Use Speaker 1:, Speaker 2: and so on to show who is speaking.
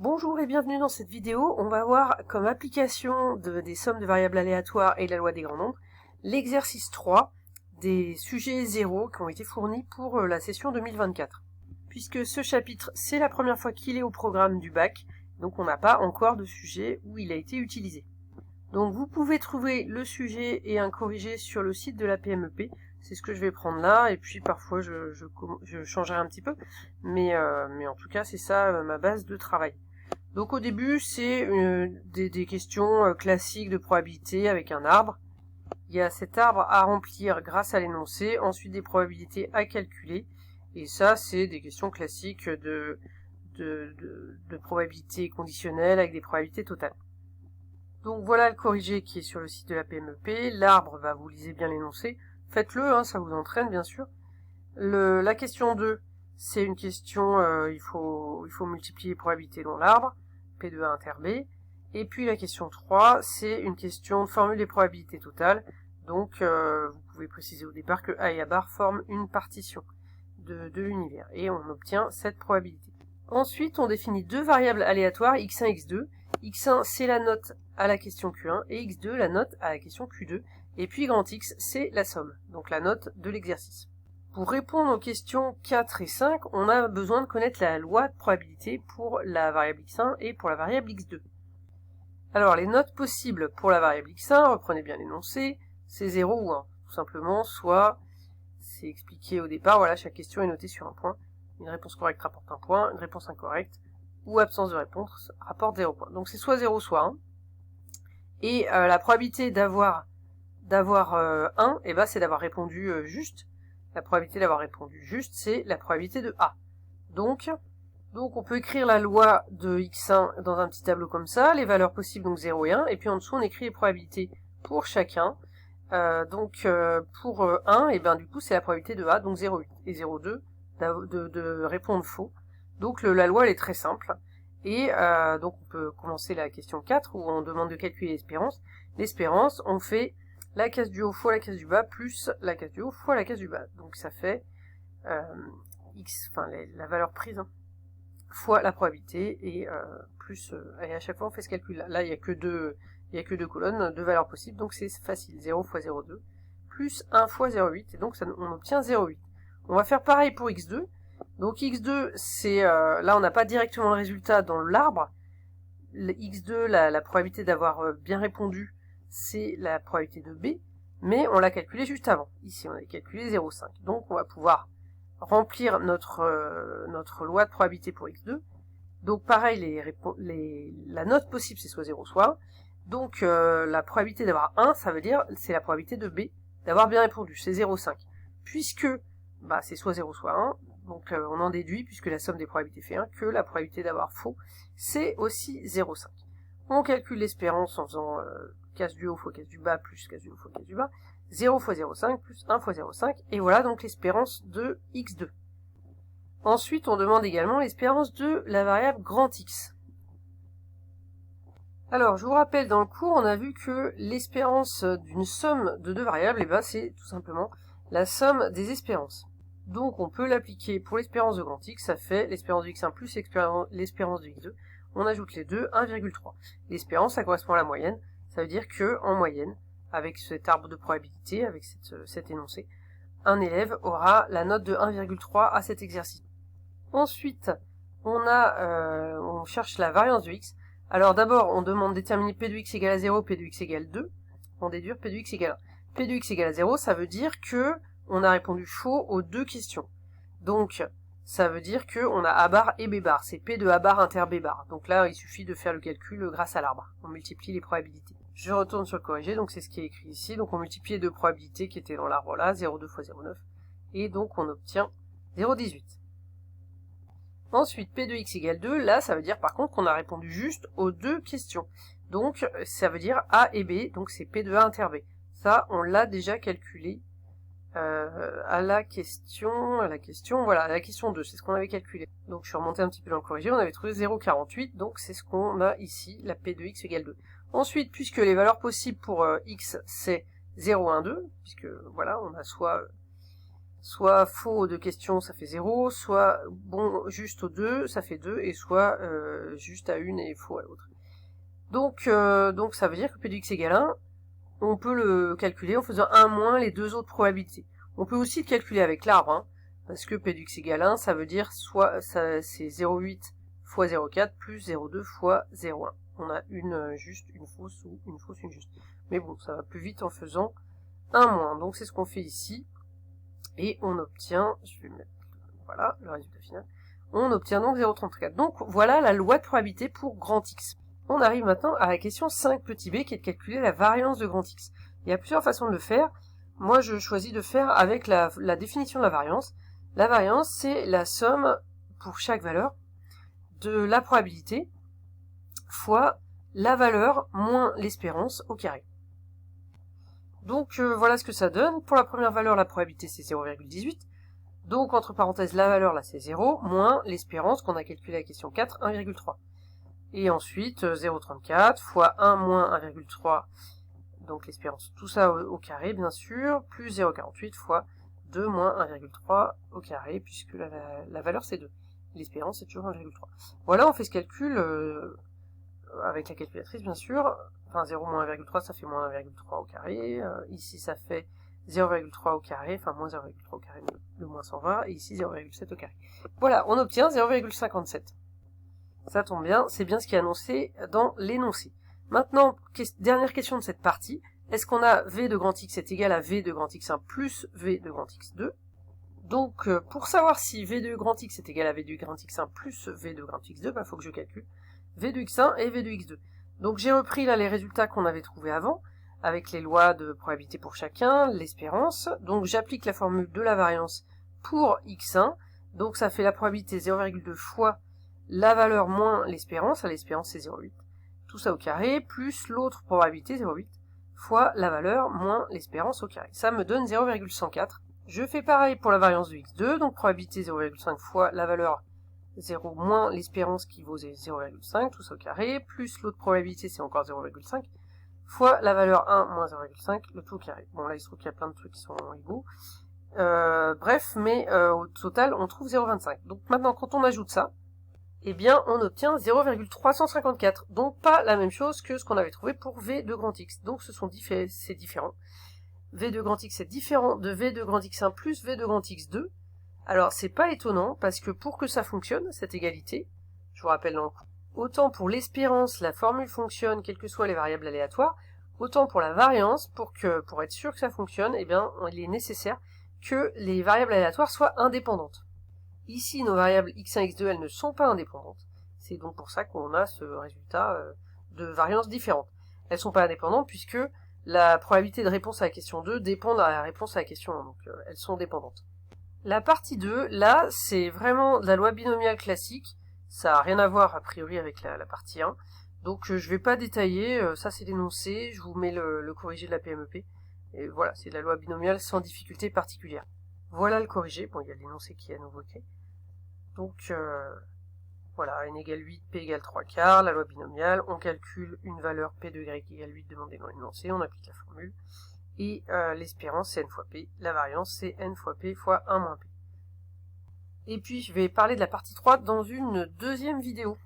Speaker 1: Bonjour et bienvenue dans cette vidéo. On va voir comme application des sommes de variables aléatoires et de la loi des grands nombres l'exercice 3 des sujets 0 qui ont été fournis pour la session 2024. Puisque ce chapitre, c'est la première fois qu'il est au programme du bac, donc on n'a pas encore de sujet où il a été utilisé. Donc vous pouvez trouver le sujet et un corrigé sur le site de la PMEP. C'est ce que je vais prendre là, et puis parfois je changerai un petit peu, mais en tout cas c'est ça ma base de travail. Donc au début c'est des questions classiques de probabilité avec un arbre. Il y a cet arbre à remplir grâce à l'énoncé, ensuite des probabilités à calculer, et ça c'est des questions classiques de probabilité conditionnelle avec des probabilités totales. Donc voilà le corrigé qui est sur le site de la PMEP. L'arbre, vous lisez bien l'énoncé. Faites-le, ça vous entraîne bien sûr. La question 2, c'est une question, il faut multiplier les probabilités dans l'arbre, P de A inter B. Et puis la question 3, c'est une question de formule des probabilités totales. Donc vous pouvez préciser au départ que A et A bar forment une partition de l'univers. Et on obtient cette probabilité. Ensuite, on définit deux variables aléatoires, x1 et x2. x1, c'est la note à la question Q1, et x2, la note à la question Q2. Et puis grand X, c'est la somme, donc la note de l'exercice. Pour répondre aux questions 4 et 5, on a besoin de connaître la loi de probabilité pour la variable x1 et pour la variable x2. Alors, les notes possibles pour la variable x1, reprenez bien l'énoncé, c'est 0 ou 1. Tout simplement, soit, c'est expliqué au départ, voilà, chaque question est notée sur un point. Une réponse correcte rapporte un point, une réponse incorrecte, ou absence de réponse, rapporte 0 points. Donc c'est soit 0, soit 1. Et la probabilité d'avoir 1, c'est d'avoir répondu juste. La probabilité d'avoir répondu juste, c'est la probabilité de A. Donc on peut écrire la loi de x1 dans un petit tableau comme ça, les valeurs possibles, donc 0 et 1, et puis en dessous on écrit les probabilités pour chacun. Pour 1, du coup c'est la probabilité de A, donc 0,8, et 0,2 de répondre faux. Donc la loi elle est très simple. Et donc on peut commencer la question 4 où on demande de calculer l'espérance. L'espérance, on fait la case du haut fois la case du bas plus la case du haut fois la case du bas. Donc ça fait x, la valeur prise fois la probabilité et plus et à chaque fois on fait ce calcul là. Là il y a que deux colonnes, deux valeurs possibles, donc c'est facile. 0 fois 0,2 plus 1 fois 0,8 et donc on obtient 0,8. On va faire pareil pour x2. Donc x2, c'est là on n'a pas directement le résultat dans l'arbre. X2, la probabilité d'avoir bien répondu, c'est la probabilité de B, mais on l'a calculé juste avant. Ici on a calculé 0,5. Donc on va pouvoir remplir notre loi de probabilité pour x2. Donc pareil, la note possible c'est soit 0 soit 1. Donc la probabilité d'avoir 1, ça veut dire c'est la probabilité de B d'avoir bien répondu, c'est 0,5. Puisque c'est soit 0 soit 1, donc on en déduit, puisque la somme des probabilités fait 1, que la probabilité d'avoir faux, c'est aussi 0,5. On calcule l'espérance en faisant case du haut fois case du bas, plus case du haut fois case du bas, 0 fois 0,5 plus 1 fois 0,5, et voilà donc l'espérance de x2. Ensuite, on demande également l'espérance de la variable grand X. Alors, je vous rappelle, dans le cours, on a vu que l'espérance d'une somme de deux variables, c'est tout simplement la somme des espérances. Donc on peut l'appliquer pour l'espérance de grand X, ça fait l'espérance de x1 plus l'espérance de x2. On ajoute les deux, 1,3. L'espérance, ça correspond à la moyenne. Ça veut dire que, en moyenne, avec cet arbre de probabilité, avec cet énoncé, un élève aura la note de 1,3 à cet exercice. Ensuite, on cherche la variance de x. Alors d'abord, on demande de déterminer P de x égale à 0, P de x égale 2. En déduire P de x égale 1. P de x égale à 0, ça veut dire que on a répondu faux aux deux questions. Donc, ça veut dire qu'on a A bar et B bar. C'est P de A bar inter B bar. Donc là, il suffit de faire le calcul grâce à l'arbre. On multiplie les probabilités. Je retourne sur le corrigé, donc c'est ce qui est écrit ici. Donc on multiplie les deux probabilités qui étaient dans l'arbre là, 0,2 fois 0,9. Et donc on obtient 0,18. Ensuite, P de x égale 2. Là, ça veut dire par contre qu'on a répondu juste aux deux questions. Donc, ça veut dire A et B. Donc c'est P de A inter B. Ça, on l'a déjà calculé. À la question 2, c'est ce qu'on avait calculé. Donc je suis remonté un petit peu dans le corrigé, on avait trouvé 0,48, donc c'est ce qu'on a ici, la P de x égale 2. Ensuite, puisque les valeurs possibles pour x c'est 0, 1, 2, puisque voilà, on a soit soit faux aux 2 questions, ça fait 0, soit bon juste aux 2, ça fait 2, et soit juste à une et faux à l'autre. Donc ça veut dire que P de x égale 1, on peut le calculer en faisant 1 moins les 2 autres probabilités. On peut aussi le calculer avec l'arbre, hein, parce que P de x égale 1, ça veut dire soit c'est 0,8 fois 0,4 plus 0,2 fois 0,1. On a une juste, une fausse ou une fausse, une juste. Mais bon, ça va plus vite en faisant 1 moins. Donc c'est ce qu'on fait ici. Et on obtient, je vais mettre, voilà, le résultat final. On obtient donc 0,34. Donc voilà la loi de probabilité pour grand X. On arrive maintenant à la question 5 petit b qui est de calculer la variance de grand X. Il y a plusieurs façons de le faire. Moi je choisis de faire avec la définition de la variance. La variance c'est la somme pour chaque valeur de la probabilité fois la valeur moins l'espérance au carré. Donc voilà ce que ça donne. Pour la première valeur, la probabilité c'est 0,18. Donc entre parenthèses, la valeur là c'est 0, moins l'espérance qu'on a calculé à la question 4, 1,3. Et ensuite 0,34 fois 1 moins 1,3, donc l'espérance, tout ça au carré bien sûr, plus 0,48 fois 2 moins 1,3 au carré, puisque la valeur c'est 2. L'espérance c'est toujours 1,3. Voilà, on fait ce calcul avec la calculatrice bien sûr. Enfin 0 moins 1,3 ça fait moins 1,3 au carré, ici ça fait 0,3 au carré, enfin moins 0,3 au carré, le moins 120, et ici 0,7 au carré. Voilà, on obtient 0,57. Ça tombe bien, c'est bien ce qui est annoncé dans l'énoncé. Maintenant, dernière question de cette partie, est-ce qu'on a V de grand X est égal à V de grand X1 plus V de grand X2? Donc pour savoir si V de grand X est égal à V de grand X1 plus V de grand X2, il faut que je calcule V de X1 et V de X2. Donc j'ai repris là les résultats qu'on avait trouvés avant, avec les lois de probabilité pour chacun, l'espérance. Donc j'applique la formule de la variance pour X1, donc ça fait la probabilité 0,2 fois la valeur moins l'espérance, l'espérance c'est 0,8, tout ça au carré, plus l'autre probabilité 0,8 fois la valeur moins l'espérance au carré. Ça me donne 0,104. Je fais pareil pour la variance de X2, donc probabilité 0,5 fois la valeur 0 moins l'espérance qui vaut 0,5, tout ça au carré, plus l'autre probabilité c'est encore 0,5, fois la valeur 1 moins 0,5, le tout au carré. Bon là il se trouve qu'il y a plein de trucs qui sont égaux. Bref, mais au total on trouve 0,25. Donc maintenant quand on ajoute ça, eh bien on obtient 0,354. Donc pas la même chose que ce qu'on avait trouvé pour V de grand X. Donc c'est différent. V de grand X est différent de V de grand X1 plus V de grand X2. Alors c'est pas étonnant parce que pour que ça fonctionne, cette égalité, je vous rappelle donc, autant pour l'espérance la formule fonctionne quelles que soient les variables aléatoires, autant pour la variance, pour être sûr que ça fonctionne, eh bien il est nécessaire que les variables aléatoires soient indépendantes. Ici nos variables x1 et x2 elles ne sont pas indépendantes. C'est donc pour ça qu'on a ce résultat de variance différente. Elles sont pas indépendantes puisque la probabilité de réponse à la question 2 dépend de la réponse à la question 1, donc elles sont dépendantes. La partie 2, là, c'est vraiment de la loi binomiale classique. Ça n'a rien à voir, a priori, avec la partie 1. Donc, je vais pas détailler. Ça, c'est l'énoncé. Je vous mets le corrigé de la PMEP. Et voilà, c'est de la loi binomiale sans difficulté particulière. Voilà le corrigé. Bon, il y a l'énoncé qui est à nouveau écrit. Donc, voilà, n égale 8, p égale 3/4, la loi binomiale. On calcule une valeur p de y égale 8 demandée dans l'énoncé. On applique la formule. Et l'espérance c'est n fois p, la variance c'est n fois p fois 1 moins p. Et puis je vais parler de la partie 3 dans une deuxième vidéo.